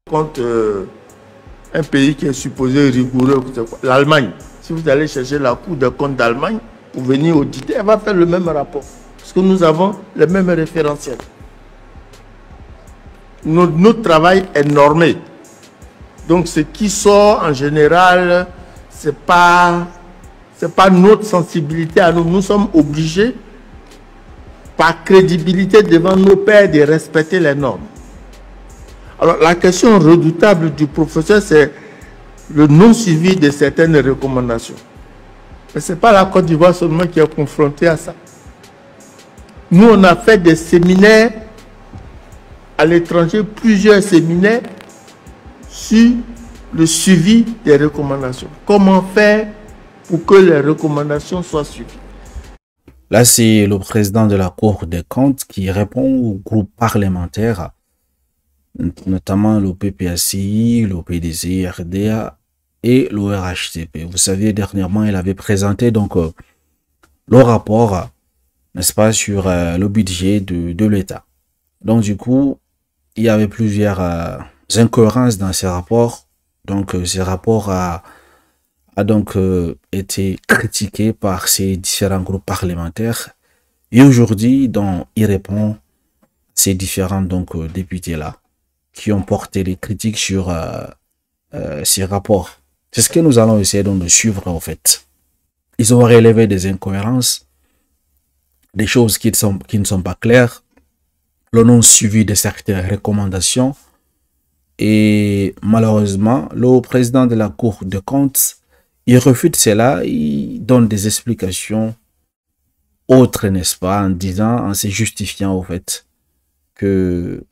contre un pays qui est supposé rigoureux, l'Allemagne. Si vous allez chercher la Cour des comptes d'Allemagne pour venir auditer, elle va faire le même rapport. Parce que nous avons les mêmes référentiels. Notre travail est normé. Donc ce qui sort en général, c'est pas notre sensibilité à nous. Nous sommes obligés, par crédibilité devant nos pairs, de respecter les normes. Alors la question redoutable du professeur, c'est le non-suivi de certaines recommandations. Mais ce n'est pas la Côte d'Ivoire seulement qui est confrontée à ça. Nous, on a fait des séminaires à l'étranger, plusieurs séminaires sur le suivi des recommandations. Comment faire pour que les recommandations soient suivies? Là, c'est le président de la Cour des comptes qui répond au groupe parlementaire, notamment le PPACI, le PDC, RDA et le RHTP. Vous savez, dernièrement, il avait présenté donc le rapport, n'est-ce pas, sur le budget de l'État. Donc, du coup, il y avait plusieurs incohérences dans ces rapports. Donc, ces rapports a donc été critiqué par ces différents groupes parlementaires. Et aujourd'hui, donc, il répond à ces différents députés-là qui ont porté des critiques sur ces rapports. C'est ce que nous allons essayer donc de suivre en fait. Ils ont relevé des incohérences, des choses qui ne sont pas claires, le non-suivi de certaines recommandations. Et malheureusement, le président de la Cour des comptes, il refute cela, il donne des explications autres, n'est-ce pas, en se justifiant au fait que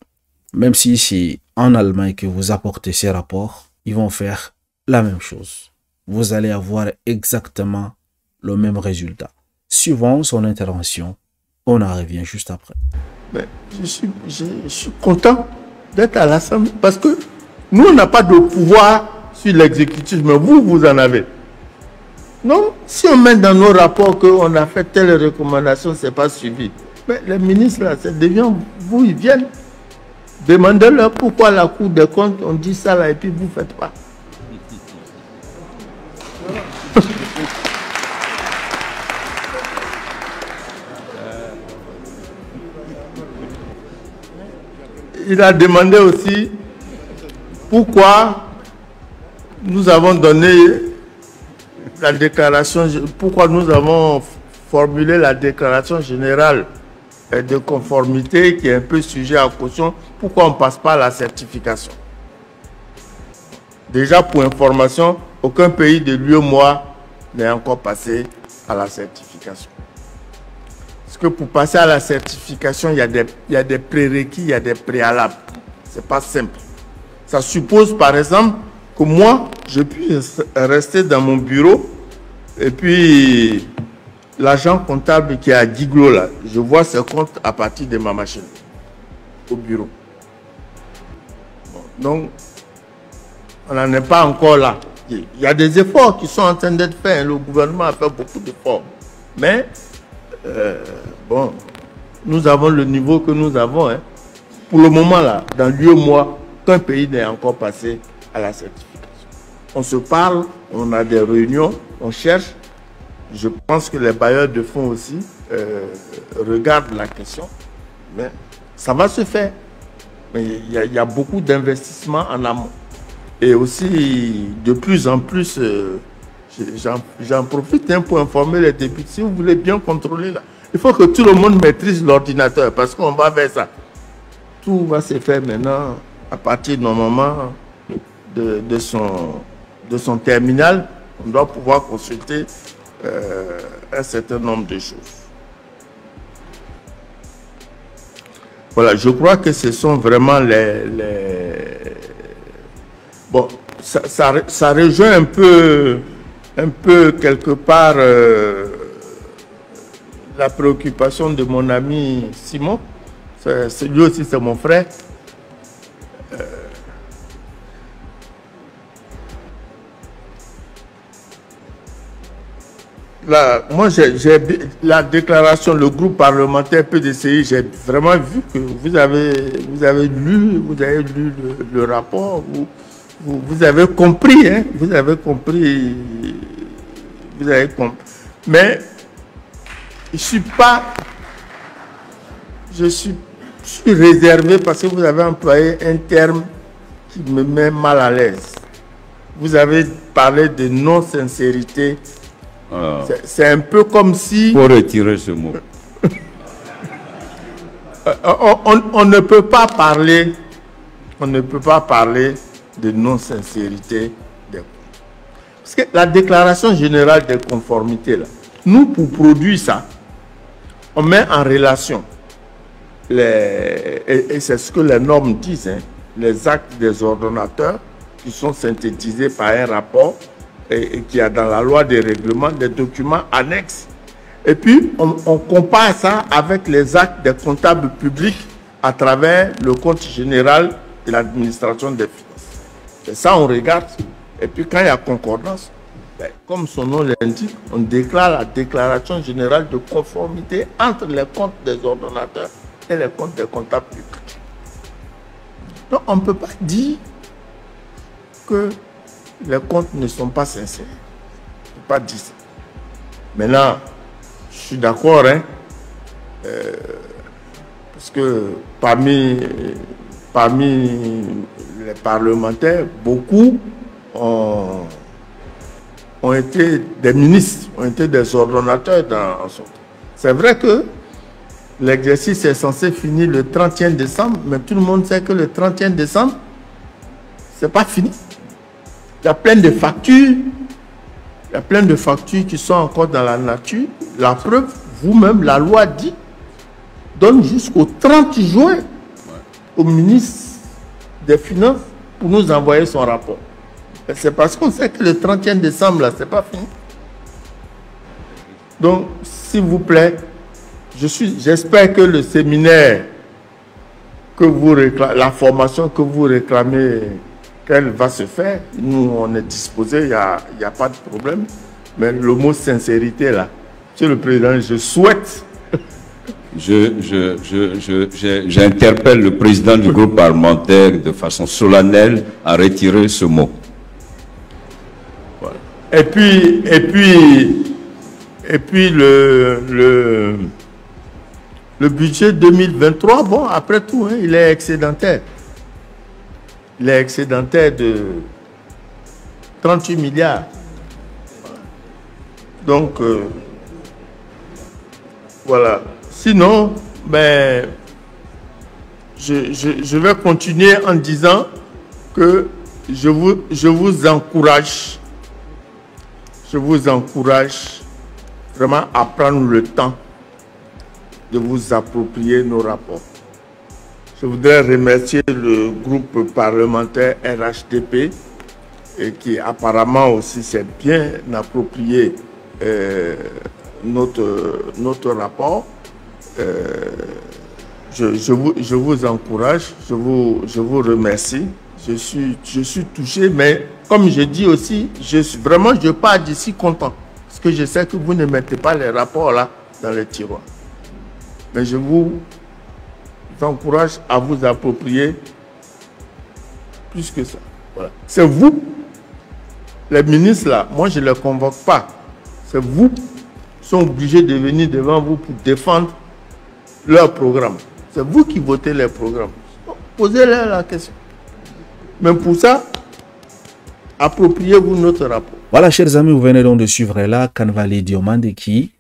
même si c'est en Allemagne que vous apportez ces rapports, ils vont faire la même chose. Vous allez avoir exactement le même résultat. Suivant son intervention, on en revient juste après. Mais je suis content d'être à l'Assemblée parce que nous, on n'a pas de pouvoir sur l'exécutif, mais vous en avez. Non, si on met dans nos rapports qu'on a fait telle recommandation, ce n'est pas suivi. Mais les ministres, là, ça devient vous, ils viennent. Demandez-leur pourquoi la Cour des comptes, on dit ça là et puis vous ne faites pas. Il a demandé aussi pourquoi nous avons donné la déclaration, pourquoi nous avons formulé la déclaration générale de conformité qui est un peu sujet à caution, pourquoi on ne passe pas à la certification. Déjà pour information, aucun pays de l'UEMOA n'est encore passé à la certification. Parce que pour passer à la certification, il y a des prérequis, il y a des préalables. Ce n'est pas simple. Ça suppose par exemple que moi, je puisse rester dans mon bureau et puis l'agent comptable qui est à Diglo, là, je vois ses comptes à partir de ma machine au bureau. Bon, donc, on n'en est pas encore là. Il y a des efforts qui sont en train d'être faits. Le gouvernement a fait beaucoup d'efforts. Mais, bon, nous avons le niveau que nous avons. Hein. Pour le moment, là, dans l'UEMOA, qu'un pays n'est encore passé à la certification. On se parle, on a des réunions, on cherche. Je pense que les bailleurs de fonds aussi regardent la question. Mais ça va se faire. Mais il y a beaucoup d'investissements en amont. Et aussi, de plus en plus, j'en profite pour informer les députés. Si vous voulez bien contrôler, là, il faut que tout le monde maîtrise l'ordinateur parce qu'on va vers ça. Tout va se faire maintenant à partir normalement de son terminal. On doit pouvoir consulter un certain nombre de choses. Voilà, je crois que ce sont vraiment Bon, ça rejoint un peu quelque part la préoccupation de mon ami Simon. Lui aussi, c'est mon frère. moi, la déclaration, le groupe parlementaire PDCI, j'ai vraiment vu que vous avez lu le rapport, vous avez compris, hein, vous avez compris. Mais je suis réservé parce que vous avez employé un terme qui me met mal à l'aise. Vous avez parlé de non-sincérité. C'est un peu comme si... Pour retirer ce mot. On ne peut pas parler de non-sincérité des comptes. Parce que la déclaration générale des conformités, là, nous, pour produire ça, on met en relation, et c'est ce que les normes disent, hein, les actes des ordonnateurs qui sont synthétisés par un rapport et qui a dans la loi des règlements des documents annexes. Et puis, on compare ça avec les actes des comptables publics à travers le compte général de l'administration des finances. C'est ça, on regarde. Et puis, quand il y a concordance, ben, comme son nom l'indique, on déclare la déclaration générale de conformité entre les comptes des ordonnateurs et les comptes des comptables publics. Donc, on ne peut pas dire que les comptes ne sont pas sincères. On ne peut pas dire ça. Maintenant, je suis d'accord, hein, parce que parmi les parlementaires, beaucoup ont été des ministres, ont été des ordonnateurs dans son temps. C'est vrai que l'exercice est censé finir le 31 décembre, mais tout le monde sait que le 31 décembre, ce n'est pas fini. Il y a plein de factures. Il y a plein de factures qui sont encore dans la nature. La preuve, vous-même, la loi dit, donne jusqu'au 30 juin au ministre des Finances pour nous envoyer son rapport. C'est parce qu'on sait que le 31 décembre, là, ce n'est pas fini. Donc, s'il vous plaît, j'espère que le séminaire que vous réclamez, la formation que vous réclamez, qu'elle va se faire. Nous, on est disposés, il n'y a pas de problème. Mais le mot sincérité, là, Monsieur le Président, je souhaite... J'interpelle le président du groupe parlementaire de façon solennelle à retirer ce mot. Voilà. Et puis le budget 2023, bon, après tout, hein, il est excédentaire. Il est excédentaire de 38 milliards. Donc, voilà. Sinon, ben, je vais continuer en disant que je vous encourage vraiment à prendre le temps de vous approprier nos rapports. Je voudrais remercier le groupe parlementaire RHDP et qui apparemment aussi s'est bien approprié notre rapport. Je vous encourage, je vous remercie. Je suis touché, mais comme je dis aussi, je pars d'ici content. Parce que je sais que vous ne mettez pas les rapports là dans les tiroirs. Mais je vous encourage à vous approprier plus que ça. Voilà. C'est vous, les ministres là, moi je ne les convoque pas. C'est vous qui sont obligés de venir devant vous pour défendre leur programme. C'est vous qui votez les programmes. Posez-leur la question. Mais pour ça, appropriez-vous notre rapport. Voilà, chers amis, vous venez donc de suivre là Kanvali Diomande qui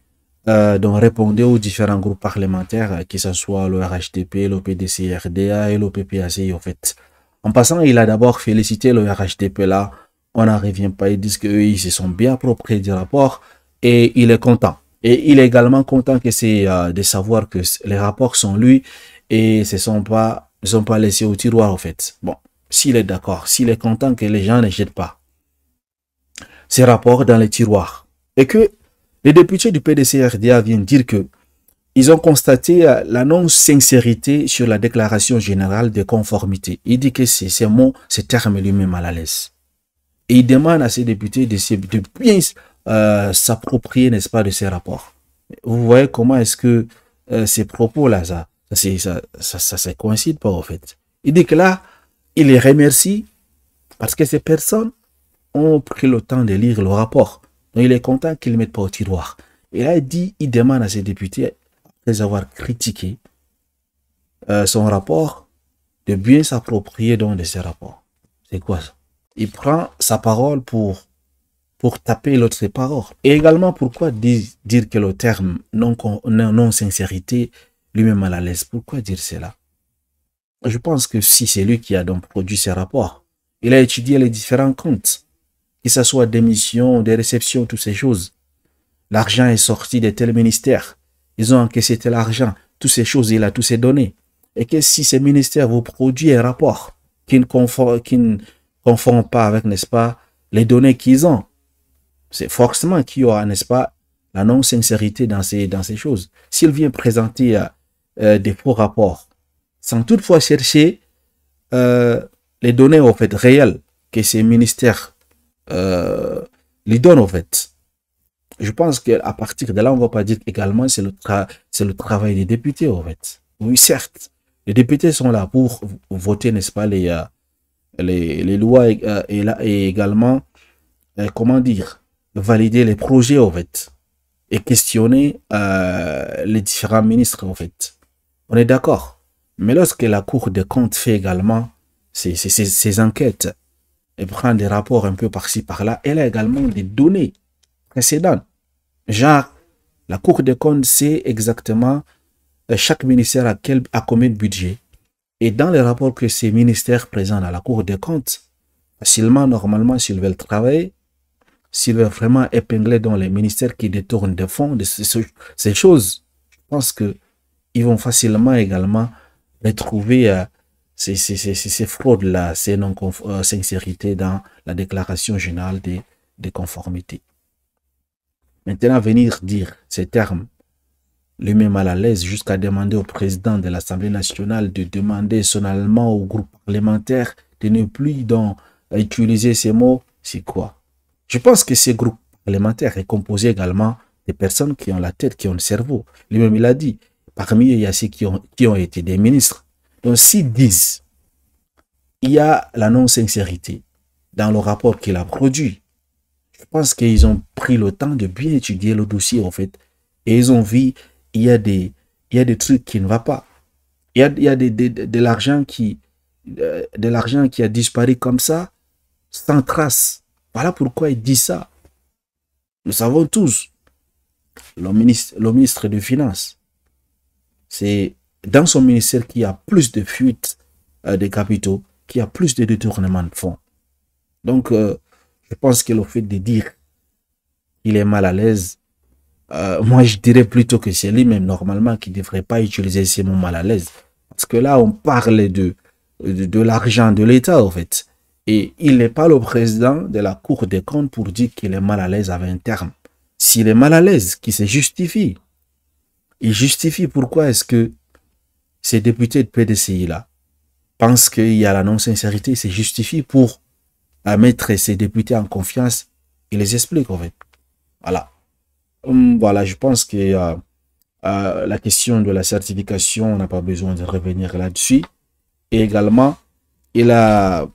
donc répondait aux différents groupes parlementaires, que ce soit le RHDP, le PDC-RDA et le PPACI, en fait. En passant, il a d'abord félicité le RHDP là. On n'en revient pas, ils disent qu'eux, ils se sont bien appropriés du rapport et il est content. Et il est également content que c'est de savoir que les rapports sont lui et ne sont pas laissés au tiroir, en fait. Bon, s'il est d'accord, s'il est content que les gens ne jettent pas ces rapports dans les tiroirs et que les députés du PDC-RDA viennent dire que ils ont constaté la non-sincérité sur la déclaration générale de conformité. Il dit que ces mots, ces termes lui-même mal à l'aise. Et il demande à ces députés de bien s'approprier, n'est-ce pas, de ces rapports. Vous voyez comment est-ce que ces propos-là, ça coïncide pas, en fait. Il dit que là, il les remercie parce que ces personnes ont pris le temps de lire le rapport. Donc, il est content qu'ils ne le mettent pas au tiroir. Et là, il demande à ses députés, après avoir critiqué son rapport, de bien s'approprier donc de ces rapports. C'est quoi ça? Il prend sa parole pour taper l'autre parole. Et également, pourquoi dire que le terme non-sincérité lui-même mal à l'aise? Pourquoi dire cela? Je pense que si c'est lui qui a donc produit ces rapports, il a étudié les différents comptes, que ce soit des missions, des réceptions, toutes ces choses. L'argent est sorti de tel ministère. Ils ont encaissé tel argent. Toutes ces choses, il a tous ces données. Et que si ces ministères vous produisent un rapport qui ne confond pas avec, n'est-ce pas, les données qu'ils ont, c'est forcément qu'il y aura, n'est-ce pas, la non-sincérité dans ces choses. S'il vient présenter des faux rapports, sans toutefois chercher les données, en fait, réelles que ces ministères les donnent, en fait. Je pense qu'à partir de là, on ne va pas dire également c'est le travail des députés, en fait. Oui, certes, les députés sont là pour voter, n'est-ce pas, les lois et également, comment dire, valider les projets, en fait, et questionner les différents ministres, en fait. On est d'accord. Mais lorsque la Cour des comptes fait également ses enquêtes et prend des rapports un peu par-ci, par-là, elle a également des données précédentes. Genre, la Cour des comptes sait exactement chaque ministère a combien de budget. Et dans les rapports que ces ministères présentent à la Cour des comptes, facilement, normalement, s'ils veulent travailler, s'ils veulent vraiment épingler dans les ministères qui détournent des fonds, de ces choses, je pense qu'ils vont facilement également retrouver ces fraudes-là, ces non-sincérités dans la déclaration générale des conformités. Maintenant, venir dire ces termes, lui met mal à l'aise jusqu'à demander au président de l'Assemblée nationale de demander solennellement au groupe parlementaire de ne plus utiliser ces mots, c'est quoi? Je pense que ce groupe parlementaire est composé également des personnes qui ont la tête, qui ont le cerveau. Lui-même, il a dit, parmi eux, il y a ceux qui ont été des ministres. Donc, s'ils disent, il y a la non-sincérité dans le rapport qu'il a produit, je pense qu'ils ont pris le temps de bien étudier le dossier, en fait. Et ils ont vu, il y a des trucs qui ne vont pas. Il y a de l'argent qui a disparu comme ça, sans trace. Voilà pourquoi il dit ça. Nous savons tous, le ministre des Finances, c'est dans son ministère qu'il y a plus de fuites de capitaux, qu'il y a plus de détournements de fonds. Donc, je pense que le fait de dire qu'il est mal à l'aise, moi je dirais plutôt que c'est lui-même normalement qui ne devrait pas utiliser ces mots mal à l'aise. Parce que là, on parle de l'argent de l'État, en fait. Et il n'est pas le président de la Cour des comptes pour dire qu'il est mal à l'aise avec un terme. S'il est mal à l'aise, qu'il se justifie. Il justifie pourquoi est-ce que ces députés de PDCI-là pensent qu'il y a la non-sincérité, il se justifie pour mettre ces députés en confiance. Il les explique, en fait. Voilà. Voilà, je pense que la question de la certification, on n'a pas besoin de revenir là-dessus. Et également, il a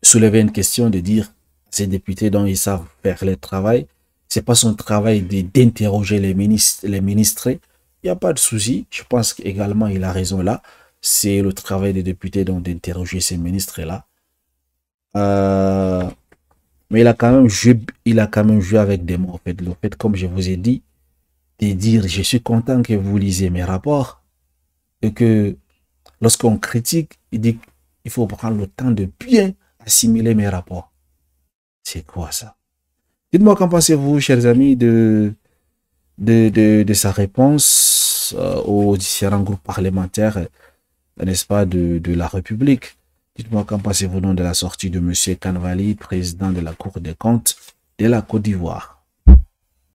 soulevé une question de dire ces députés dont ils savent faire le travail, c'est pas son travail d'interroger les ministres. Il n'y a pas de souci. Je pense qu'également, il a raison là. C'est le travail des députés d'interroger ces ministres-là. Mais il a quand même joué avec des mots. En fait, le fait, comme je vous ai dit, de dire je suis content que vous lisez mes rapports et que lorsqu'on critique, il dit qu'il faut prendre le temps de bien assimiler mes rapports. C'est quoi ça? Dites-moi qu'en pensez-vous, chers amis, de sa réponse aux différents groupes parlementaires, n'est-ce pas, de la République. Dites-moi qu'en pensez-vous de la sortie de M. Kanvali, président de la Cour des comptes de la Côte d'Ivoire.